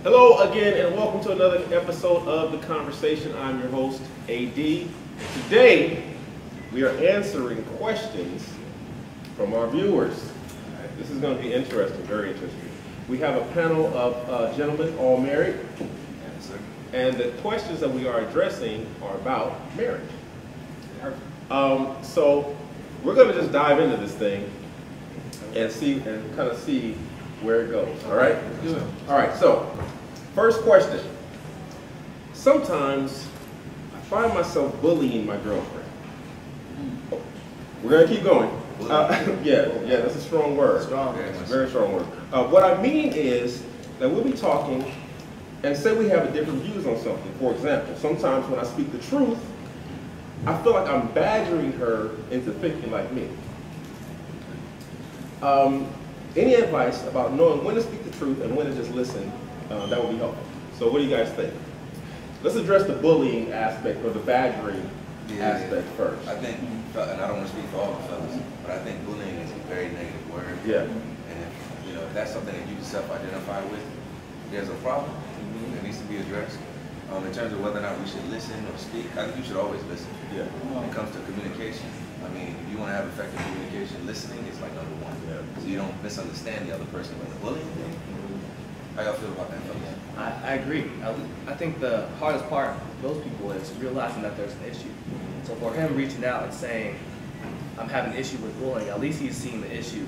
Hello again, and welcome to another episode of The Conversation. I'm your host, AD. Today, we are answering questions from our viewers. This is going to be interesting, very interesting. We have a panel of gentlemen, all married, and the questions that we are addressing are about marriage. So we're going to just dive into this thing and kind of see where it goes. All right? All right, so first question. Sometimes I find myself bullying my girlfriend. We're going to keep going. Yeah, that's a strong word. Strong. It's a very strong word. What I mean is that we'll be talking and say we have a different views on something. For example, sometimes when I speak the truth, I feel like I'm badgering her into thinking like me. Any advice about knowing when to speak the truth and when to just listen, that would be helpful. So what do you guys think? Let's address the bullying aspect or the badgering aspect first. I think, and I don't want to speak for all the fellas, but I think bullying is a very negative word. Yeah. And if that's something that you can self-identify with, there's a problem that needs to be addressed. In terms of whether or not we should listen or speak, I think you should always listen. Yeah. When it comes to communication, I mean, if you want to have effective communication, listening is like number one. Yeah. So you don't misunderstand the other person. But the bullying thing, how y'all feel about that, fellas? I agree. I think the hardest part for those people is realizing that there's an issue. So for him reaching out and saying, I'm having an issue with bullying, at least he's seeing the issue.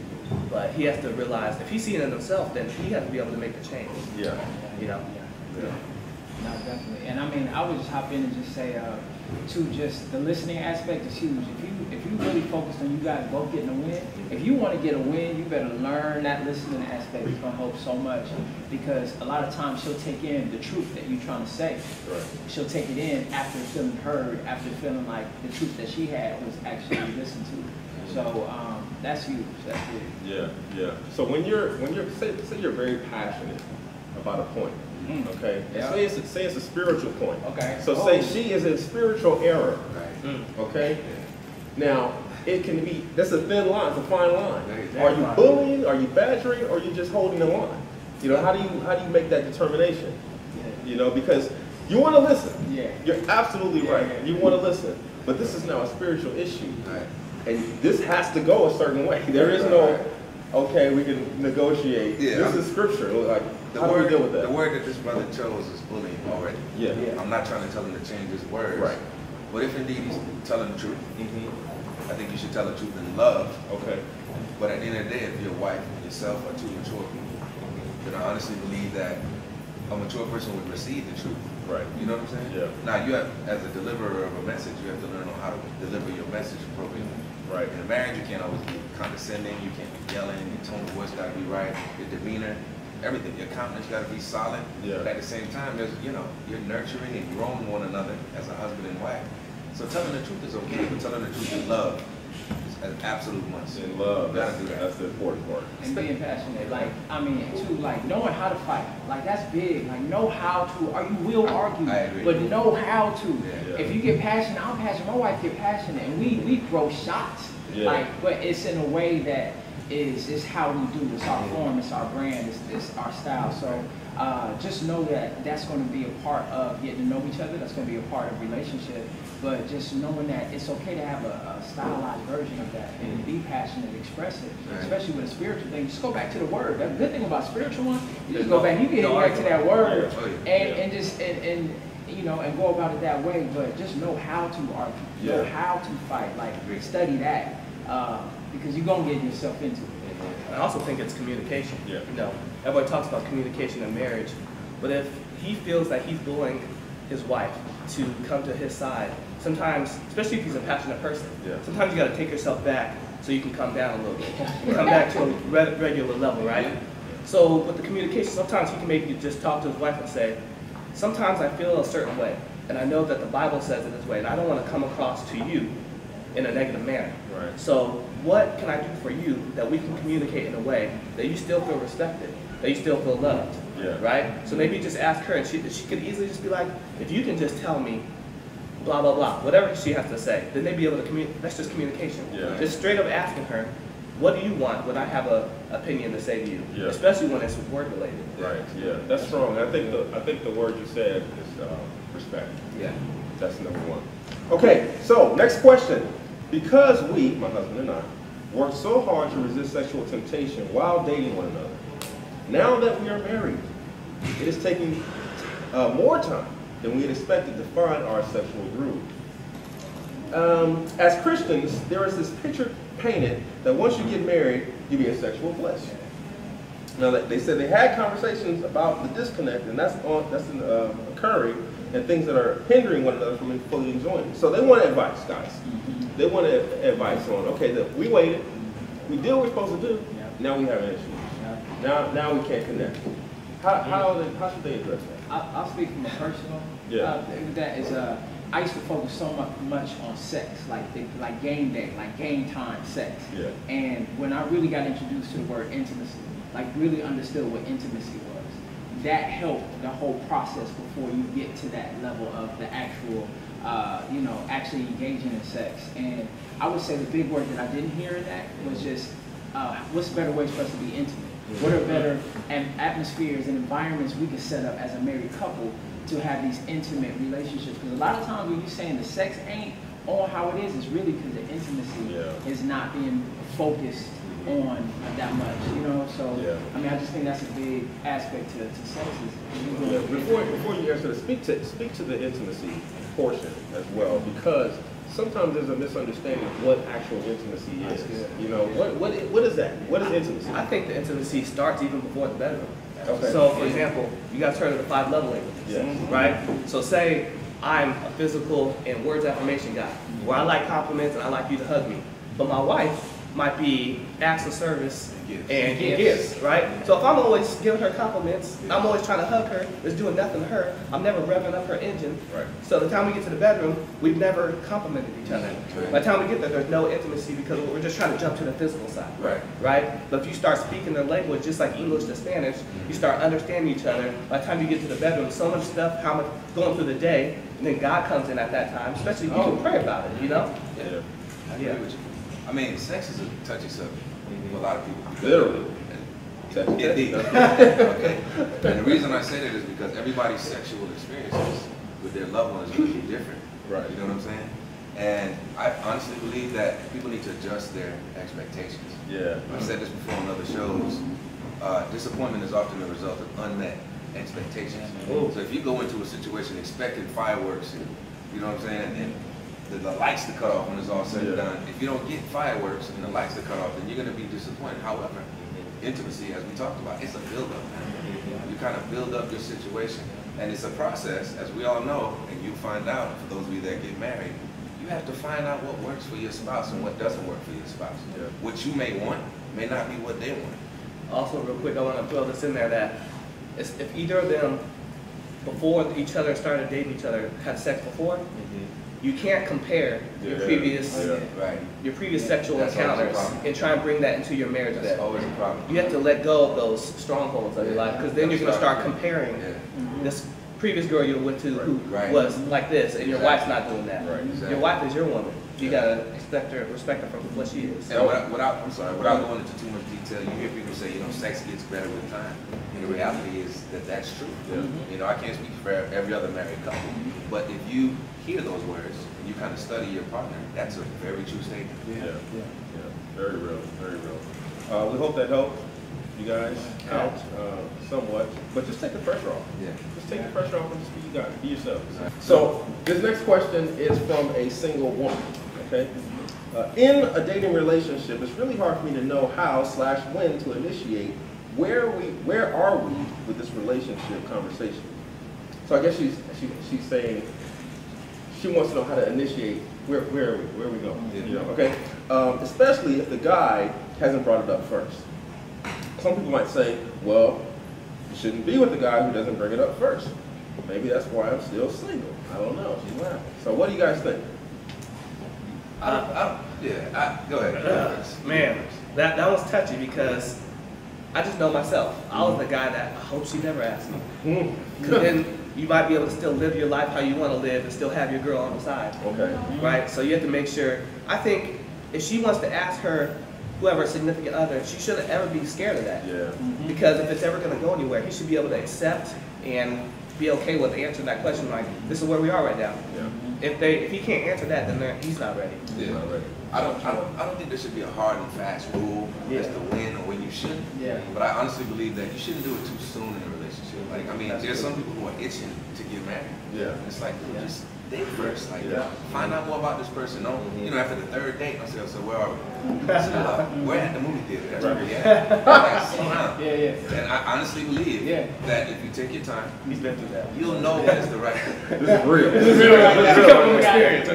But he has to realize, if he's seeing it himself, then he has to be able to make the change. Yeah. You know? Yeah. No, definitely. And I mean, I would just hop in and just say, too, just the listening aspect is huge. If you really focus on you guys both getting a win, if you want to get a win, you better learn that listening aspect. It's going to help so much, because a lot of times she'll take in the truth that you're trying to say. Right. She'll take it in after feeling heard, after feeling like the truth that she had was actually listened to. So that's huge. That's huge. Yeah. So when you're say you're very passionate about a point. Okay. Yeah. Say it's a spiritual point. Okay. So say she is in spiritual error. Right. Okay. Now it can be, that's a thin line, it's a fine line. Are you bullying? Are you badgering? Or are you just holding the line? You know, how do you make that determination? Yeah. You know, because you want to listen. Yeah. You're absolutely right. Yeah. You want to listen, but this is now a spiritual issue, right. And this has to go a certain way. There is no, okay, we can negotiate. Yeah. This is scripture. Like, how do we deal with that? The word that this brother chose is bullying already. Yeah. I'm not trying to tell him to change his words. Right. But if indeed he's telling the truth, I think you should tell the truth in love. Okay. But at the end of the day, if your wife and yourself are two mature people, then I honestly believe that a mature person would receive the truth. Right. You know what I'm saying? Yeah. Now, you have, as a deliverer of a message, you have to learn on how to deliver your message appropriately. Right. In a marriage, you can't always be condescending. You can't be yelling. Your tone of voice got to be right. Your demeanor, everything. Your countenance got to be solid. Yeah. But at the same time, there's, you're nurturing and growing one another as a husband and wife. So telling the truth is okay, but telling the truth in love is an absolute must. In love, you gotta do that. That's the important part. And being passionate, like, I mean, too, like, knowing how to fight, like, that's big. Like, know how to, or you will argue, but know how to. Yeah. If you get passionate, I'm passionate, my wife get passionate, and we throw shots. Yeah. Like, but it's in a way that is how we do. It's our form, it's our brand, it's our style. So just know that that's going to be a part of getting to know each other. That's going to be a part of relationship. But just knowing that it's okay to have a stylized version of that and be passionate, express it, especially with a spiritual thing. Just go back to the word. The good thing about spiritual one, you just go back. You get back to that word and just you know, and go about it that way. But just know how to argue, know how to fight. Like, study that because you're gonna get yourself into it. I also think it's communication. Yeah. You know, everybody talks about communication in marriage, but if he feels that he's bullying his wife to come to his side, sometimes, especially if he's a passionate person, sometimes you got to take yourself back so you can come down a little bit, come back to a regular level, right? So with the communication, sometimes he can maybe just talk to his wife and say, sometimes I feel a certain way, and I know that the Bible says it this way, and I don't want to come across to you in a negative manner. Right. So what can I do for you that we can communicate in a way that you still feel respected, that you still feel loved? Yeah. Right? So maybe just ask her, and she could easily just be like, if you can just tell me blah, blah, blah, whatever she has to say, then they'd be able to communicate. That's just communication. Yeah. Just straight up asking her, what do you want? Would I have an opinion to say to you? Yeah. Especially when it's word related. Right. Yeah. That's strong. I think the word you said is respect. Yeah. That's number one. Okay. So next question. Because we, my husband and I, worked so hard to resist sexual temptation while dating one another, now that we are married, it is taking more time than we had expected to find our sexual groove. As Christians, there is this picture painted that once you get married, you be in sexual flesh. Now, they said they had conversations about the disconnect, and that's occurring, and things that are hindering one another from fully enjoying it. So they want advice, guys. They want advice on, okay, we waited, we did what we're supposed to do, now we have issues. Now we can't connect. How should they address that? I'll speak from a personal. Yeah. That is I used to focus so much on sex, like game day, like game time sex. Yeah. And when I really got introduced to the word intimacy, like really understood what intimacy was, that helped the whole process before you get to that level of the actual, actually engaging in sex. And I would say the big word that I didn't hear in that was just, what's better ways for us to be intimate? What are better atmospheres and environments we can set up as a married couple to have these intimate relationships? Because a lot of times when you're saying the sex ain't on how it is, it's really because the intimacy is not being focused on that much, So I mean, I just think that's a big aspect to sex. Before you answer, speak to the intimacy portion as well, because sometimes there's a misunderstanding of what actual intimacy is. What is that? What is intimacy? I think the intimacy starts even before the bedroom. Okay. So, for example, you guys heard of the 5 love languages, right? So say I'm a physical and words affirmation guy, where I like compliments and I like you to hug me. But my wife might be acts of service and gifts, right? So if I'm always giving her compliments, I'm always trying to hug her, it's doing nothing to her, I'm never revving up her engine. Right. So the time we get to the bedroom, we've never complimented each other. By the time we get there, there's no intimacy because we're just trying to jump to the physical side. Right? But if you start speaking their language, just like English to Spanish, you start understanding each other. By the time you get to the bedroom, so much stuff, how much going through the day, and then God comes in at that time, especially you can pray about it, Yeah. I agree with you. I mean, sex is a touchy subject for a lot of people. Literally. Indeed. Okay. And the reason I say that is because everybody's sexual experiences with their loved ones is going to be different. Right. You know what I'm saying? And I honestly believe that people need to adjust their expectations. Yeah. I've said this before on other shows. Disappointment is often a result of unmet expectations. So if you go into a situation expecting fireworks, and, you know what I'm saying, and the lights to cut off when it's all said and done. If you don't get fireworks and the lights to cut off, then you're going to be disappointed. However, intimacy, as we talked about, it's a build-up. You kind of build up your situation, and it's a process, as we all know, and you find out, for those of you that get married, you have to find out what works for your spouse and what doesn't work for your spouse. What you may want may not be what they want. Also, real quick, I want to throw this in there that if either of them, before each other started dating each other, had sex before, you can't compare your previous sexual encounters and try and bring that into your marriage. That's always a problem. You have to let go of those strongholds of your life, because then you're going to start comparing this previous girl you went to who was like this, and your wife's not doing that. Your wife is your woman. You gotta respect her from what she is. And without going into too much detail, you hear people say, sex gets better with time. And the reality is that that's true. I can't speak for every other married couple, but if you hear those words and you kind of study your partner, that's a very true statement. Yeah. Very real, very real. We hope that helped you guys out somewhat, but just take the pressure off. Just take the pressure off and just be you guys, be yourselves. So this next question is from a single woman. Okay. In a dating relationship, it's really hard for me to know how/when to initiate. Where are we with this relationship conversation? So I guess she's saying she wants to know how to initiate where are we going. Okay. Especially if the guy hasn't brought it up first. Some people might say, well, you shouldn't be with the guy who doesn't bring it up first. Maybe that's why I'm still single. I don't know. She's laughing. So what do you guys think? Go ahead. Man, that was touchy because I just know myself. I was the guy that I hope she never asked me. Because then you might be able to still live your life how you want to live and still have your girl on the side. Okay. Right? So you have to make sure. I think if she wants to ask her whoever significant other, she shouldn't ever be scared of that. Yeah. Because if it's ever going to go anywhere, he should be able to accept and be okay with answering that question. Like, this is where we are right now. Yeah. If he can't answer that, then he's not ready. Yeah. Not ready. I don't think there should be a hard and fast rule as to when or when you should. Yeah. But I honestly believe that you shouldn't do it too soon in a relationship. Like, I mean, there's some people who are itching to get married. Yeah. It's like, just date first. Like, find out more about this person. Don't, you know, after the third date, don't say, so where are we? We're at the movie theater. That's where we at. Like, slow down. Yeah. And I honestly believe that if you take your time, He's been through that. you'll know that it's the right. This is real. This is real right now. Experience.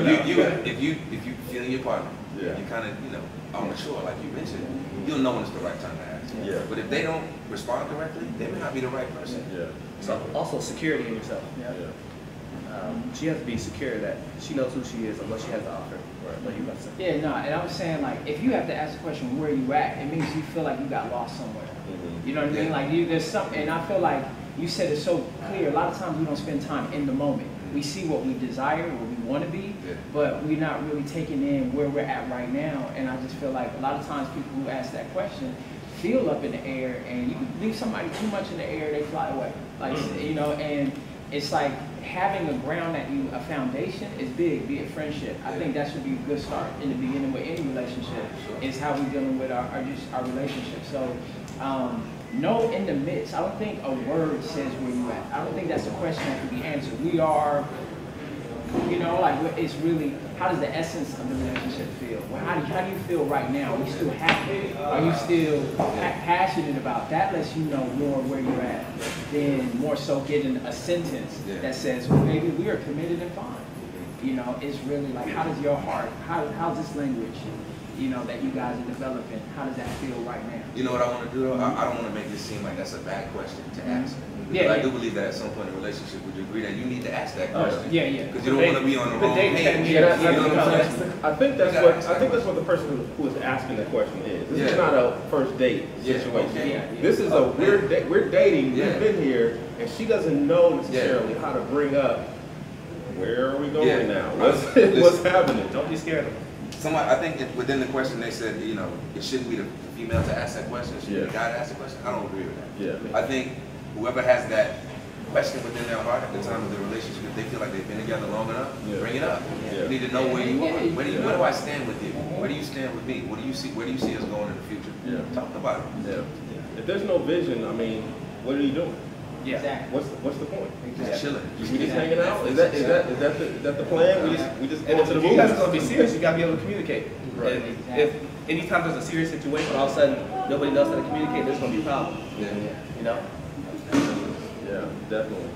If you feeling your partner, you kind of, you know, are mature, like you mentioned, you'll know when it's the right time to ask. Yeah. But if they don't respond directly, they may not be the right person. Yeah. So also security in yourself. Yeah. She has to be secure that she knows who she is and what she has to offer. Right. What you about to say? Yeah, no, and I was saying, like, if you have to ask the question where you at, it means you feel like you got lost somewhere. You know what I mean? Like, there's something, and I feel like you said it so clear. A lot of times we don't spend time in the moment. We see what we desire, what we want to be, but we're not really taking in where we're at right now. And I just feel like a lot of times people who ask that question feel up in the air, and you can leave somebody too much in the air, they fly away. Like, you know, and it's like having a ground that you, a foundation is big, be it friendship. I think that should be a good start in the beginning with any relationship, is how we're dealing with our relationship. So, know in the midst. I don't think a word says where you at. I don't think that's a question that can be answered. We are, you know, like, it's really, how does the essence of the relationship feel? Well, how do you feel right now? Are you still happy? Are you still passionate about that? Lets you know more where you're at than more so getting a sentence that says, well, maybe we are committed and fine. You know, it's really like, how does your heart, how's this language, you know, that you guys are developing, how does that feel right now? You know what I want to do though? I don't want to make this seem like that's a bad question to ask. Because I do believe that at some point in a relationship, would you agree that you need to ask that question? Because you don't want to be on the wrong page. You know what I'm saying? I think that's what the person who is asking the question is. This is not a first date situation. This is we're dating. We've been here, and she doesn't know necessarily how to bring up where are we going now. What's happening? Don't be scared of them. I think within the question they said, you know, it shouldn't be the female to ask that question. It should be the guy to ask the question. I don't agree with that. Yeah. I think whoever has that question within their heart at the time of the relationship, if they feel like they've been together long enough, bring it up. You need to know where you are. Where do I stand with you? Where do you stand with me? What do you see? Where do you see us going in the future? Talk about it. If there's no vision, I mean, what are you doing? Exactly. What's the point? Just chilling. We just hanging out? Is that the plan? We just go to the movies? If you guys are gonna be serious, you gotta be able to communicate. Right. And if anytime there's a serious situation, all of a sudden nobody knows how to communicate, there's gonna be a problem. You know? Yeah, definitely.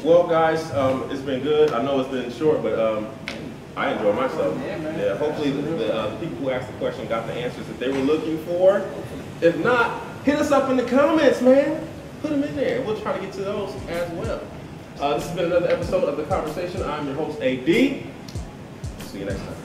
Well, guys, it's been good. I know it's been short, but I enjoy myself. Yeah, hopefully the people who asked the question got the answers that they were looking for. If not, hit us up in the comments, man. Put them in there. We'll try to get to those as well. This has been another episode of The Conversation. I'm your host, AD. See you next time.